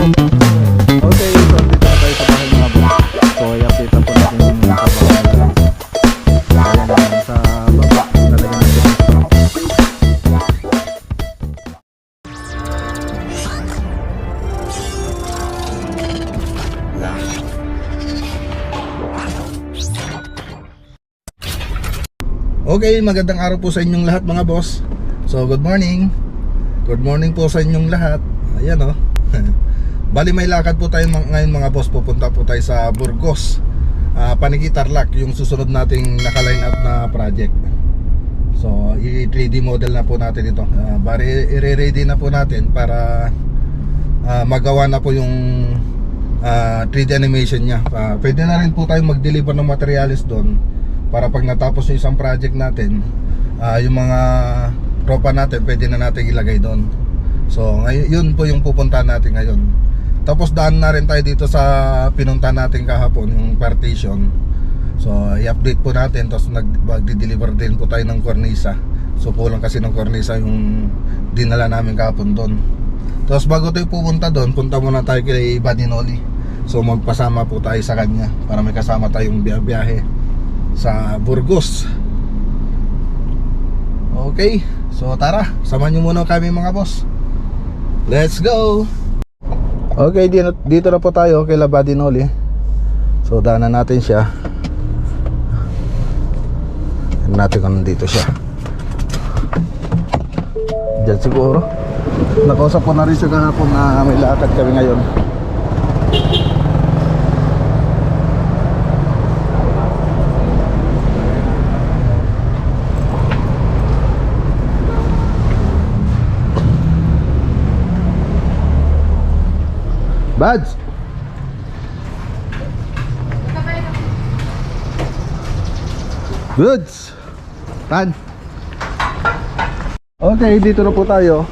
Okay, so dito na tayo sa bahay mga boss. So i-update po natin yung trabaho nila. Ayan naman sa baba, lalagyan natin yung stock. Okay, magandang araw po sa inyong lahat mga boss. So good morning. Good morning po sa inyong lahat. Ayan o. Bali may lakad po tayo ngayon mga boss. Pupunta po tayo sa Burgos, Paniki Tarlac, yung susunod nating naka-line up na project. So i-3D model na po natin ito. Bali i-ready na po natin para magawa na po yung 3D animation nya. Pwede na rin po tayong mag-deliver ng materials doon, para pag natapos yung isang project natin, yung mga tropa natin pwede na natin ilagay doon. So ngayon, yun po yung pupuntahan natin ngayon. Tapos daan na rin tayo dito sa pinunta natin kahapon, yung partition. So i-update po natin. Tapos mag-deliver din po tayo ng cornisa. So kulang kasi ng cornisa yung dinala namin kahapon doon. Tapos bago tayo pupunta doon, punta muna tayo kay Buddy Noli. So magpasama po tayo sa kanya para may kasama tayong biyahe sa Burgos. Okay, so tara, samahan nyo muna kami mga boss. Let's go. Okay, dito na po tayo kay Buddy Noli. So daanan natin siya. Tignan natin kung nandito siya. Diyan siguro. Nakausap ko na rin siya kahapon na may lakad kami ngayon. Buds! Goods! Tan! Okay, dito na po tayo.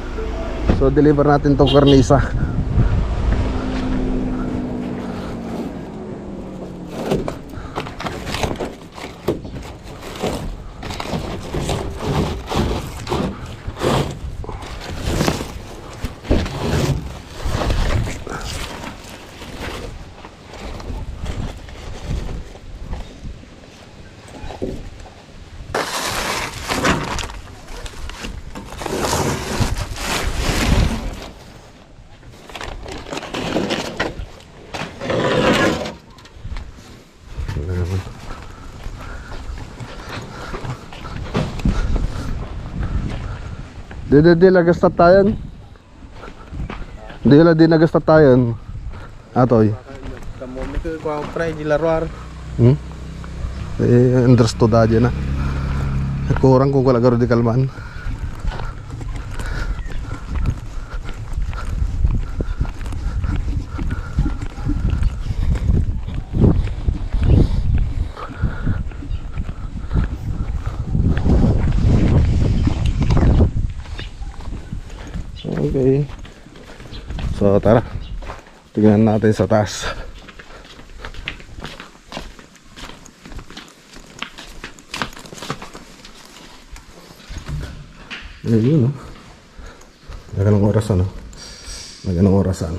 So deliver natin tong karnisa. Di nagastat tayo. Di nagastat tayo. Atoy. Kamu itu kau pray di laruar. Understood aja na. Kurang kung wala garo di kalman. Okay. So tara, tingnan natin sa taas. Ayun, no? Naganong orasan, no? Naganong orasan.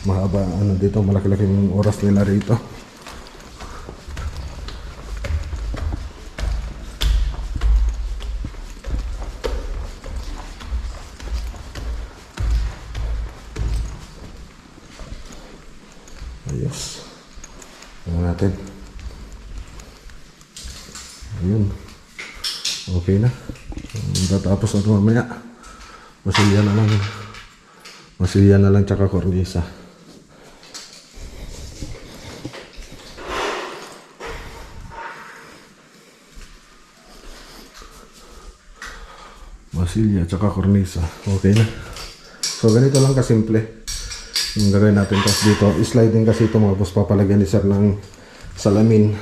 Mahaba, ano dito, malaki-laking oras nila rito. Ayos. Tingnan natin. Ayun. Okay na. Tatapos na ito mamaya. Masilya na lang. Masilya na lang tsaka kornisa. Masilya tsaka kornisa. Okay na. So ganito lang kasimple yung gagawin natin. Tapos dito, sliding kasi ito mga boss, papalagyan ni sir ng salamin.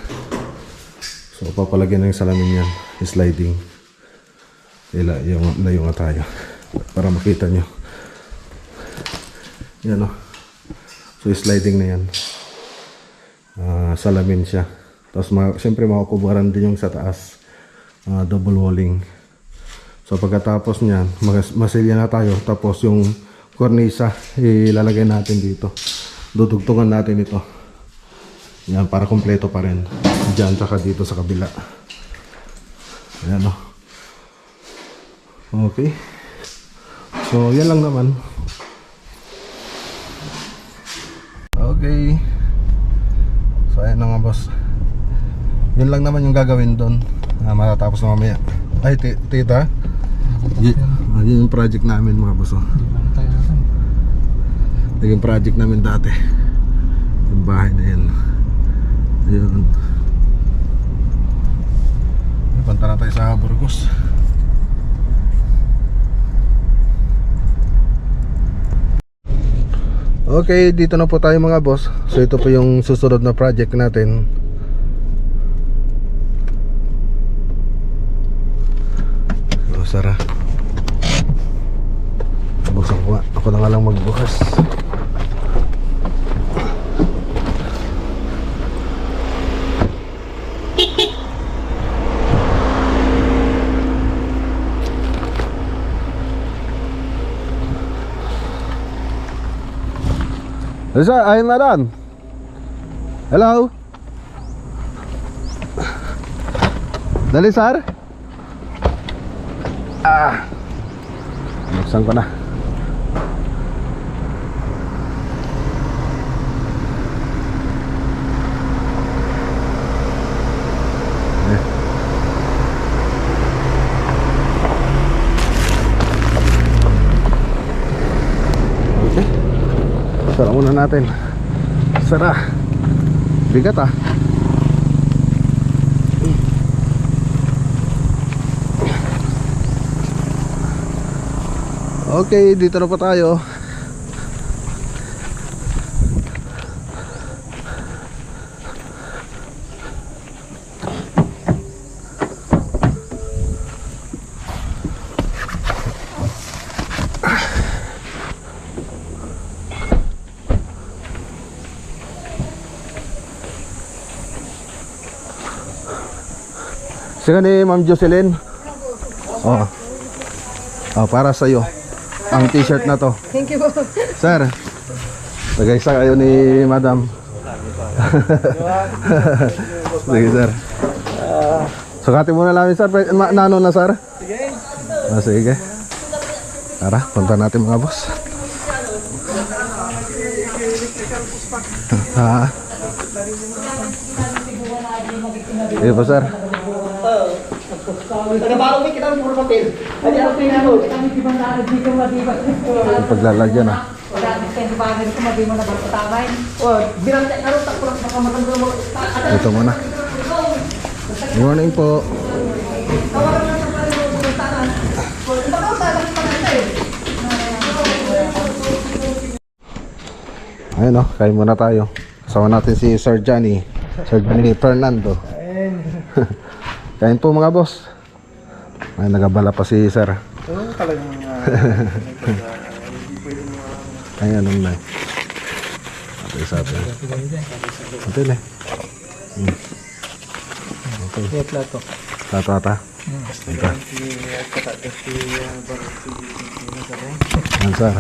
So papalagyan ng salamin yan, sliding. Layo nga tayo para makita nyo. Yan o. So sliding na yan. Salamin siya. Tapos siyempre makukubaran din yung sa taas. Double walling. So pagkatapos nyan, masilya na tayo. Tapos yung kornisa ilalagay natin dito. Dudugtungan natin ito. Yan, para kompleto pa rin. Diyan, tsaka dito sa kabila. Ayan, oh. Okay. So, yan lang naman. Okay. So, ayan na nga, boss. Yun lang naman yung gagawin doon. Matatapos na mamaya. Ay, tita. Yun yung project namin, mga boss. Naging project namin dati. Yung bahay na yun. Ayun. Punta na tayo sa Burgos. Okay, dito na po tayo mga boss. So ito po yung susunod na project natin. So, Sara. Buksan ko nga. Ako na nga lang magbukas. Lisa, ayun na dan. Hello. Dali, sir. Buksan ko na. Sara muna natin. Sara. Bigat ah. Okay, dito na po tayo. Sige ni Ma'am Jocelyn. Oh. Oh, para sa iyo. Ang t-shirt na to. Thank you po. Sir. Tagay sa kayo ni Madam. Sige, sir. Sukatin mo na lang, sir. Nano na, sir? Sige. Sige. Tara, punta natin mga boss. Sige po, sir. Yung paglalagyan ah. Ito muna. Good morning po. Ayun oh, kain muna tayo. Kasama natin si Sir Johnny Fernando. Kain po mga boss. Ay, nagabala pa si Sir. Oo, talagang Ayan ang nai. Ito isa ito. Ito na. Okay. Iya, plato. Tato ata. Ito. Yan, Sir.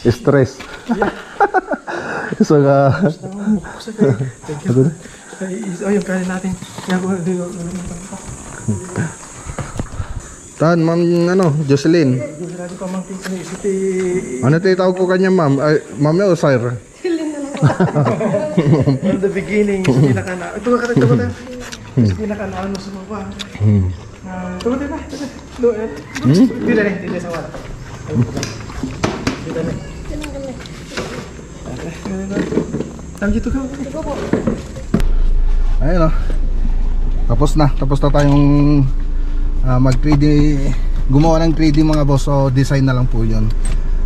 Stress. So Oh, yung kanin natin. Tan, Ma'am ano, Jocelyn. Ano tawag ko kanya, Ma'am? Ay, Ma'am o Sir? From the beginning, sa pinaka-na... Ito ka ito ka sa pinaka-ano sa baba. Ito ka ba? Dito na, dito sa wala. Dito na. Tama dito ka. Ayun o. Tapos na tayong mag 3D, gumawa ng 3D mga boss. So design na lang po yun.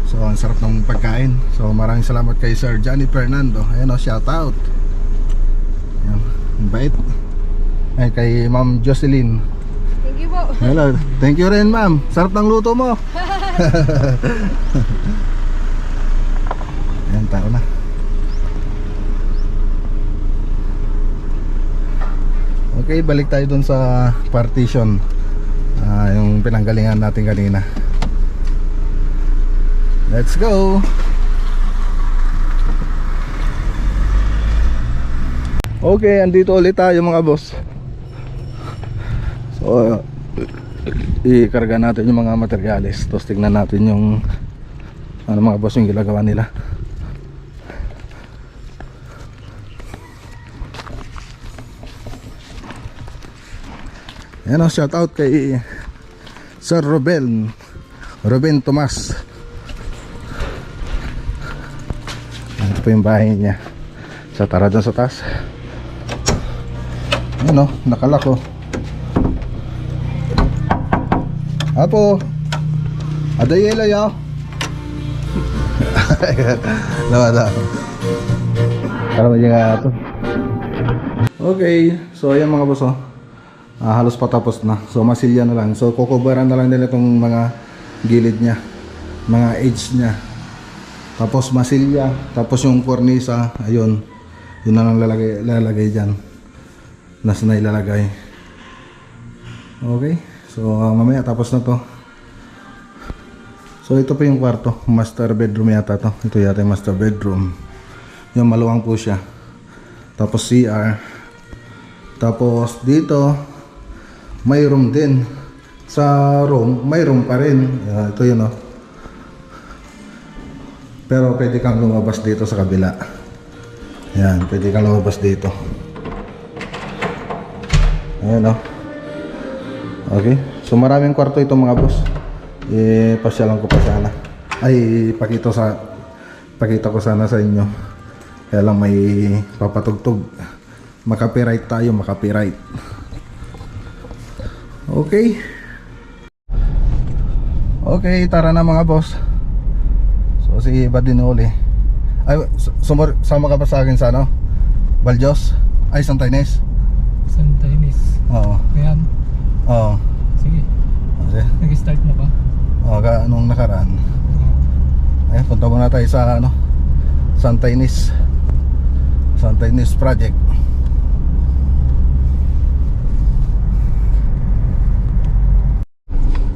So ang sarap ng pagkain. So maraming salamat kay Sir Johnny Fernando. Ayun o, shout out. Ayan, ang bait. Ay, kay Ma'am Jocelyn. Thank you po. Hello. Thank you rin, ma'am. Sarap ng luto mo. Ayan, tao na. Okay, balik tayo dun sa partition, yung pinanggalingan natin kanina. Let's go. Okay, andito ulit tayo mga boss. So, ikarga natin yung mga materyales. Tapos tignan natin yung ano mga boss yung ginagawa nila. Yan o, shout out kay Sir Ruben Tomas. Ito po yung bahay niya. So tara dun sa taas. Yan o, nakalako. Apo, ada yelo yo. Lawada. Para magiging ito. Okay, so ayan mga boss oh. Halos patapos na. So masilya na lang. So kukubaran na lang nila itong mga gilid niya, mga edge niya. Tapos masilya. Tapos yung cornisa, ayun. Yun na lang lalagay dyan. Nasa na ilalagay. Okay. So mamaya tapos na to. So ito po yung kwarto. Master bedroom yata to. Ito yata yung master bedroom. Yung maluwang po siya. Tapos CR. Tapos dito may room din. Sa room, may room pa rin. Ito yun oh. Pero pwede kang lumabas dito sa kabila. Yan, pwede kang lumabas dito. Ayan oh. Okay. So maraming kwarto ito mga boss. Pasyalan ko pa sana. Ay, pakita ko sana sa inyo. Kaya lang may papatugtog. Makapiright tayo, makapiright. Okay. Okay, tara na mga boss. So si Badinoli. Ay, sama ka pa sa akin sa ano? Baljos? Ay, Santa Ines? Santa Ines. Oo. Ngayon. Oo. Sige. Okay. Nag-start na ba? Oo, nung nakaraan. Ay, punta muna tayo sa ano? Santa Ines. Santa Ines Project.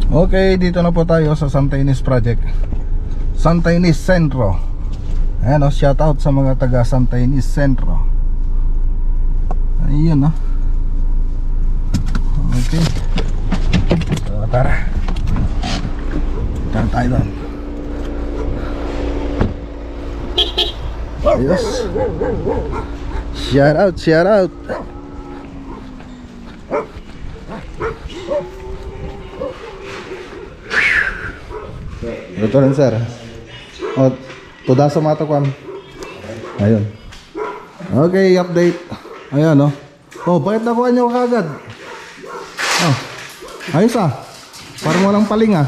Okay, dito na po tayo sa Santa Ines Project. Santa Ines Centro. Ayan o, shout out sa mga taga Santa Ines Centro. Ayun o. Okay. So, tara. Tara tayo doon. Ayos. Shout out, shout out. Ito rin sir. O, tuda sa mata ko. Ayun. Okay, update. Ayan o. Oh, bakit nakuha nyo kagad? Oh, ayos ah. Parang walang paling ah.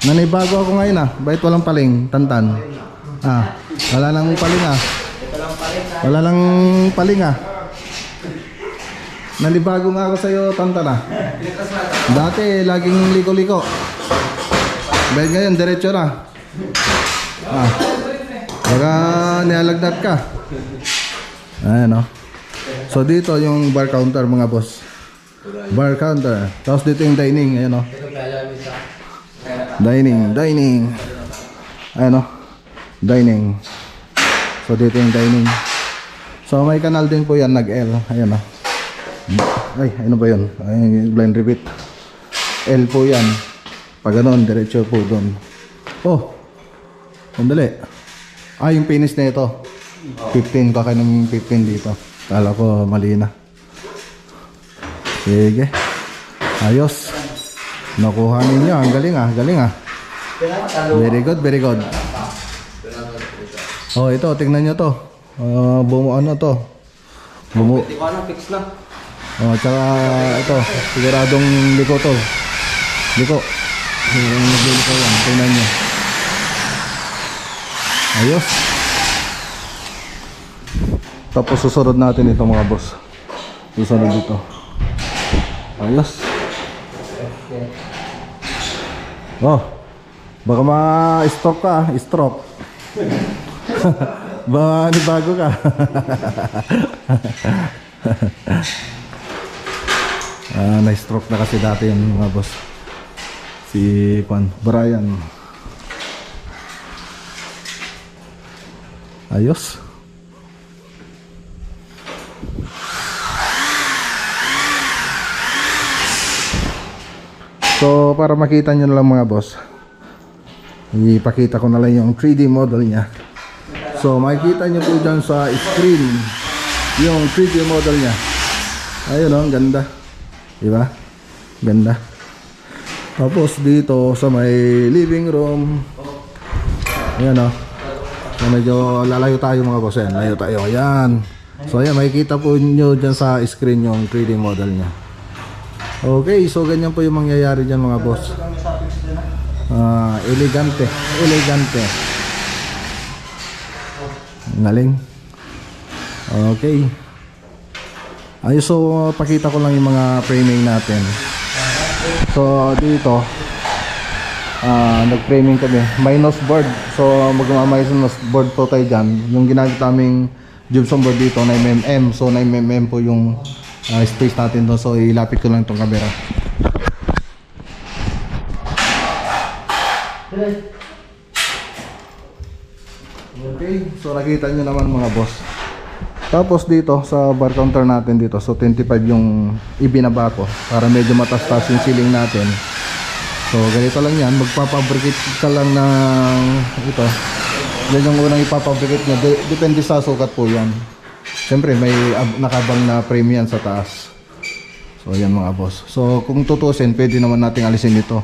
Nanibago ako ngayon ah. Bakit walang paling? Tantan. Ah, wala lang paling ah. Wala lang paling ah. Nanibago nga ako sa'yo, Tantan ah. Dati, laging liko-liko. Bakit ngayon, diretso na. Ah, baka nialagnat ka. Ayan o. So dito yung bar counter mga boss. Bar counter. Tapos dito yung dining. Ayan o. Dining. Ayan o. Dining. So dito yung dining. So may kanal din po yan, nag-L. Ayan o. Ay, ano ba yun? Ay, blind repeat. L po yan. Pag ganoon, diretso po doon. Oh, sandali. Ah, yung finish na ito 15, baka ng 15 dito. Kala ko mali na. Sige. Ayos. Nakuha ninyo, ang galing ah, galing ah. Very good, very good. Oh, ito, tingnan nyo to. Ano to? Fix na. Oh, tsaka ito, siguradong liko to. Liko. Yung nagliko yan, tingnan nyo. Ayos. Tapos susunod natin ito mga boss. Susunod dito. Ayos. Oh, baka ma-stroke ka, stroke. Baka nibago ka. Na-stroke na kasi dati yung mga boss. Si Brian. Ayos. So para makita nyo na lang mga boss, ipakita ko na lang yung 3D model niya. So makikita nyo po dyan sa screen yung 3D model niya. Ayun o, ang ganda, diba? Ganda. Tapos dito sa may living room, ayan o, medyo lalayo tayo mga boss. Ayan, layo tayo, ayan. So ayan, makikita po nyo dyan sa screen yung 3D model niya. Okay, so ganyan po yung mangyayari dyan mga boss. Elegante, elegante. Galing. Okay. Ayos, so pakita ko lang yung mga framing natin. So dito nag-framing kami, minus board. So magmamayinos board po tayo dyan. Yung ginamit naming gypsum board dito 9mm. So 9mm po yung space natin doon. So ilapit ko lang itong camera. Okay, so nakita nyo naman mga boss. Tapos dito sa bar counter natin dito, so 25 yung ibinaba ko para medyo matastas yung ceiling natin. So ganito lang yan, magpapabricate ka lang ng ito. Yan yung unang ipapabricate nyo, depende sa sukat po yan. Siyempre may nakabang na frame yan sa taas. So yan mga boss. So kung tutusin, pwede naman nating alisin ito.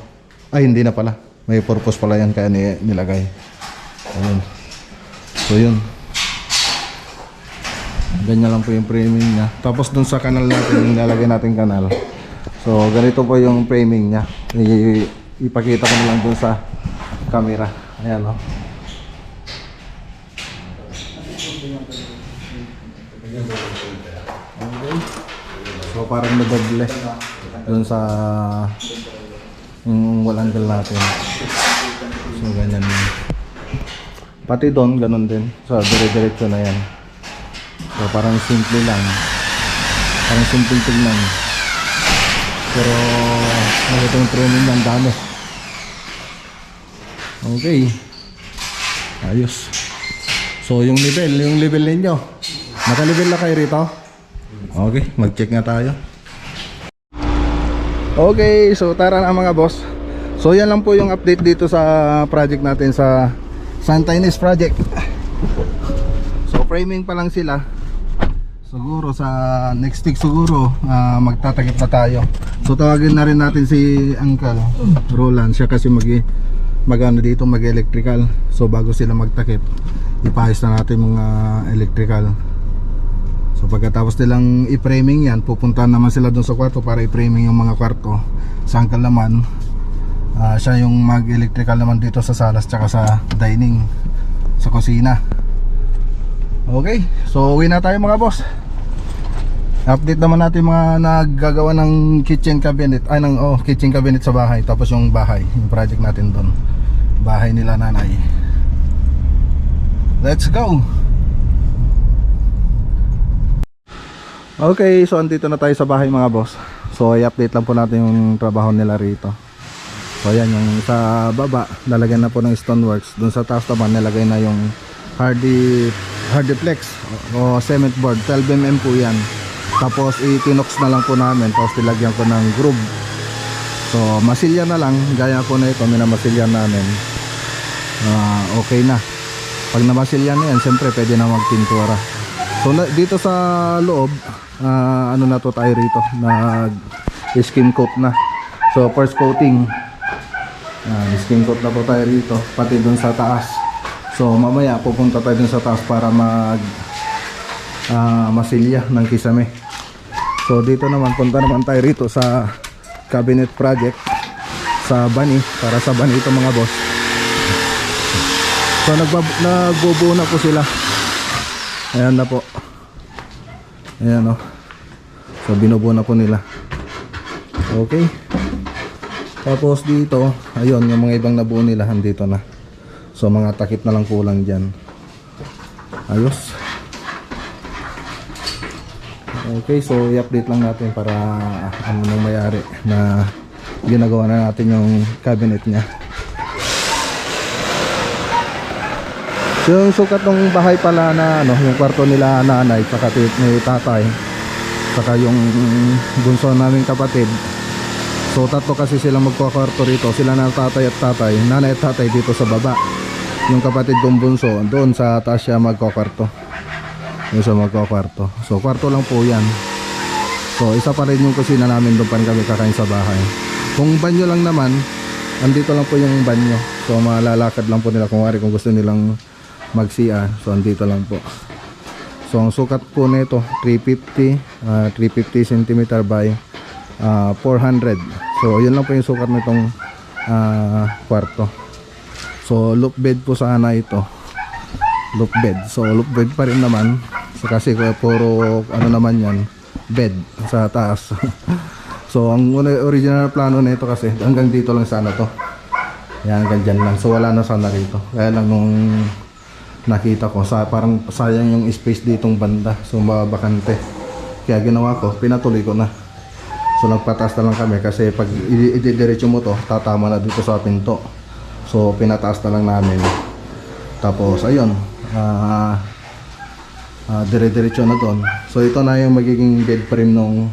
Ay hindi na pala, may purpose pala yan kaya nilagay. Ayun. So yun, ganyan lang po yung framing niya. Tapos dun sa kanal natin, yung lalagay natin kanal. So ganito po yung framing niya. Ipakita ko na lang dun sa camera. Ayan o. Okay. So parang nadoble dun sa yung wall angle natin. So ganyan yun. Pati doon, ganun din. So, dire-diretso na yan. So, parang simple lang. Parang simple tignan. Pero, maganda yung training niyan, dami. Okay. Ayos. So, yung level ninyo. Naka-level na kayo rito? Okay, mag-check nga tayo. Okay, so tara na mga boss. So, yan lang po yung update dito sa project natin sa Santa Ynez project. So framing pa lang sila. Siguro sa next week siguro magtatakip na tayo. So tawagin na rin natin si Uncle Roland. Siya kasi mag-ano dito, mag-electrical. So bago sila magtakip, ipahis na natin mga electrical. So pagkatapos nilang i-framing yan, pupuntahan naman sila dun sa kwarto para i-framing yung mga kwarto. Sa Uncle naman, siya yung mag-electrical naman dito sa salas tsaka sa dining, sa kusina. Okay, so uwi na tayo mga boss. Update naman natin mga naggagawa ng kitchen cabinet. Ay, kitchen cabinet sa bahay. Tapos yung bahay, yung project natin doon, bahay nila nanay. Let's go. Okay, so andito na tayo sa bahay mga boss. So i-update lang po natin yung trabaho nila rito. So ayan, yung sa baba lalagyan na po ng stoneworks. Doon sa taas naman nilagay na yung hardiplex o cement board, 12mm po yan. Tapos itinox na lang po namin. Tapos nilagyan ko ng groove. So masilya na lang, gaya po na ito, minamasilya namin. Okay na. Pag namasilya na yan, siyempre pwede na magpintura. So dito sa loob, ano na to tayo rito, nag skin coat na. So first coating, skin coat na po tayo rito, pati dun sa taas. So mamaya pupunta tayo dun sa taas para masilya ng kisame. So dito naman, punta naman tayo rito sa cabinet project sa bani, para sa bani ito mga boss. So nagbubuo na po sila. Ayan na po. Ayan o. So binubuo na po nila. Okay. Tapos dito, ayun, yung mga ibang nabuo nila andito na. So mga takip na lang kulang dyan. Ayos. Okay, so i-update lang natin para ano nang may-ari na ginagawa na natin yung cabinet niya. So, yung sukat ng bahay pala na ano, yung kwarto nila nanay tsaka may tatay tsaka yung bunso namin kapatid. So tatlo kasi silang magkakwarto rito. Sila na tatay at tatay, nanay at tatay dito sa baba. Yung kapatid kong bunso doon sa taas siya magkakwarto. Yung sa magkakwarto. So kwarto lang po yan. So isa pa rin yung kusina namin, doon pa rin kami kakain sa bahay. Kung banyo lang naman, andito lang po yung banyo. So malalakad lang po nila kung gusto nilang mag-CR. So andito lang po. So ang sukat po nito 350 cm by 400. So yun lang po yung sukat nitong kwarto. So loop bed po sana ito. Loop bed. So loop bed pa rin naman. So, kasi puro ano naman yan, bed sa taas. So ang original plano nito kasi hanggang dito lang sana to. Yan, hanggang dyan lang. So wala na sana rito. Kaya lang nung nakita ko, parang sayang yung space ditong banda. So mabakante. Kaya ginawa ko, pinatuloy ko na. So nagpataas na lang kami kasi pag ididiretso mo to, tatama na dito sa pinto. So pinataas na lang namin. Tapos ayun, dire-diretso na doon. So ito na yung magiging bed frame nung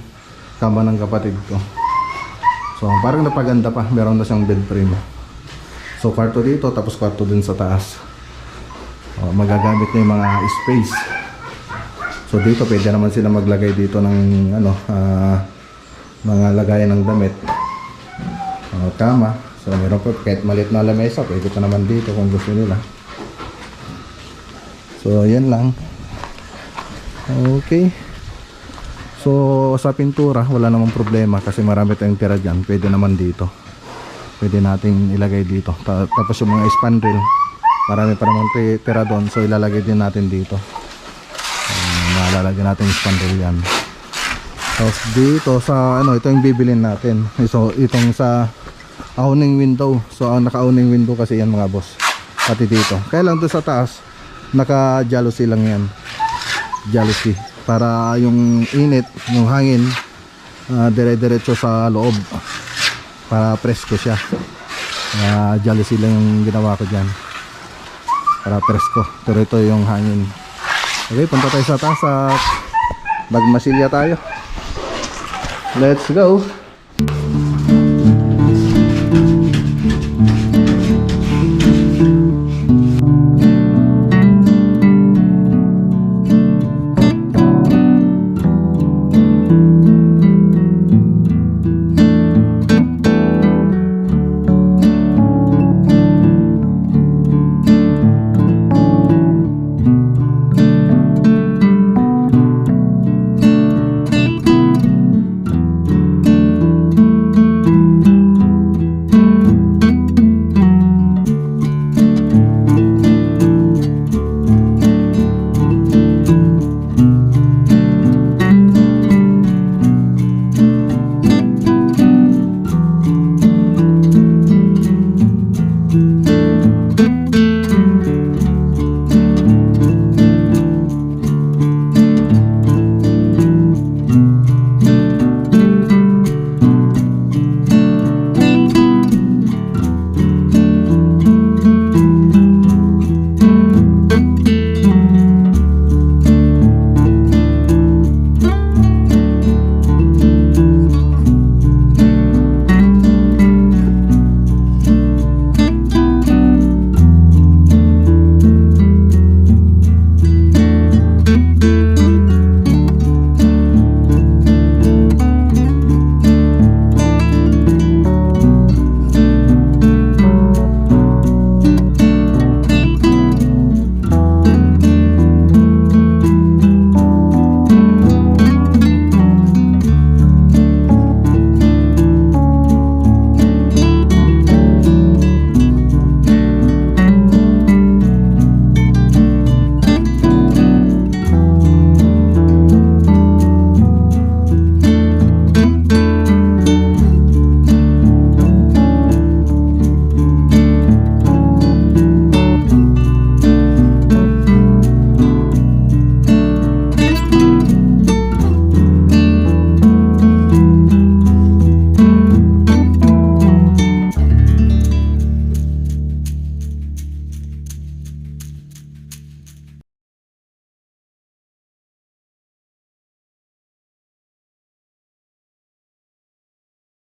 kama ng kapatid ko. So parang napaganda pa, meron na siyang bed frame. So kwarto dito, tapos kwarto din sa taas. Magagamit na yung mga space. So dito pwede naman sila maglagay dito ng ano, mga lagayan ng damit. Kama. So meron pa kahit maliit na lamesa, pwede pa naman dito kung gusto nila. So yan lang. Okay. So sa pintura wala namang problema kasi marami tayong tira dyan. Pwede naman dito. Pwede natin ilagay dito. Tapos yung mga spandrel, marami pa naman tira doon. So ilalagay din natin dito. Malalagay natin yung spandrel yan. Tapos dito sa ano, ito yung bibilin natin. So itong sa awning window. So ang naka-awning window kasi yan mga boss. Pati dito. Kaya lang doon sa taas naka-jealousy lang yan. Jealousy. Para yung init, yung hangin dire-diretso sa loob. Para presko siya. Jealousy lang yung ginawa ko dyan. Para presko. Pero ito yung hangin. Okay, punta tayo sa taas at magmasilya tayo. Let's go!